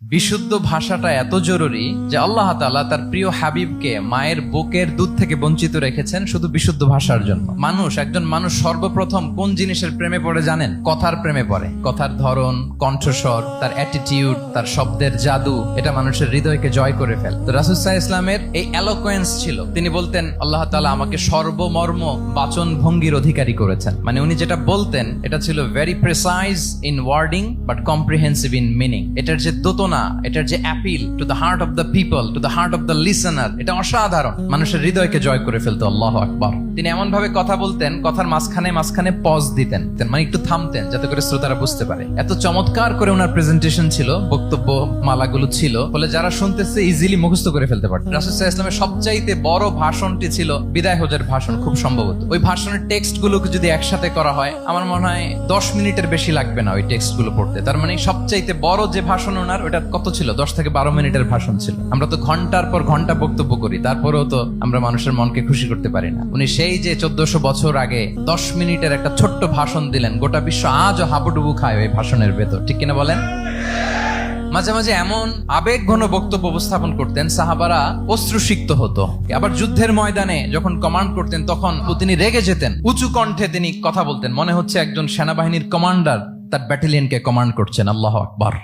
বিশুদ্ধ ভাষাটা এত জরুরি যে আল্লাহ তাআলা তার প্রিয় হাবিবকে মায়ের বুকের দুধ থেকে বঞ্চিত রেখেছেন শুধু বিশুদ্ধ ভাষার জন্য। একজন মানুষ সর্বপ্রথম কোন জিনিসের প্রেমে পড়ে জানেন? কথার প্রেমে পড়ে। কথার ধরন, কণ্ঠস্বর, তার অ্যাটিটিউড, তার শব্দের জাদু, এটা মানুষের হৃদয়কে জয় করে ফেলে। তো রাসূল সাল্লাল্লাহু আলাইহি ইসলামের এই এলোকোয়েন্স ছিল। তিনি বলতেন আল্লাহ তাআলা আমাকে সর্বমর্ম বাচন ভঙ্গির অধিকারী করেছেন। মানে উনি যেটা বলতেন এটা ছিল very precise in wording but comprehensive in meaning. এটার যে দোতনা, এটার যে appeal to the heart of the people, to the heart of the listener, এটা অসাধারণ। মানুষের হৃদয়কে জয় করে ফেলতো। আল্লাহু আকবার। তিনি এমন ভাবে কথা বলতেন, কথার মাঝখানে মাঝখানে পজ দিতেন, মানে একটু থামতেন যাতে করে শ্রোতারা বুঝতে পারে। এত চমৎকার করে ওনার প্রেজেন্টেশন ছিল, বক্তব্য মালাগুলো ছিল, ফলে যারা শুনতেছে ইজিলি মুখস্থ করে ফেলতে পারত। রাসূল সাল্লাল্লাহু আলাইহি ইসলামের সবচাইতে বড় ভাষণটি ছিল বিদায় হজের ভাষণ, খুব সম্ভবত। ওই ভাষণের টেক্সট গুলোকে যদি একসাথে করা হয়, আমার মনে হয় 10 মিনিটের বেশি লাগবে না ওই টেক্সট গুলো পড়তে। তার মানে সবচাইতে বড় যে ভাষণ ওনার, ওটা কত ছিল? 10 থেকে 12 মিনিটের ভাষণ ছিল। আমরা তো ঘন্টার পর ঘন্টা বক্তব্য করি, তারপরেও তো আমরা মানুষের মনকে খুশি করতে পারি না। উনি সেই যে 1400 বছর আগে 10 মিনিটের একটা ছোট্ট ভাষণ দিলেন, গোটা বিশ্ব আজও হাবুডুবু খায় ওই ভাষণের ভেতর, ঠিক কিনা বলেন? মাঝে মাঝে এমন আবেগ ঘন বক্তব্য উপস্থাপন করতেন, সাহাবারা অশ্রুসিক্ত হতো। আবার যুদ্ধের ময়দানে যখন কমান্ড করতেন, তখন তিনি রেগে যেতেন। উঁচু কণ্ঠে তিনি কথা বলতেন, মনে হচ্ছে একজন সেনাবাহিনীর কমান্ডার তার ব্যাটালিয়নকে কমান্ড করছেন। আল্লাহু আকবার।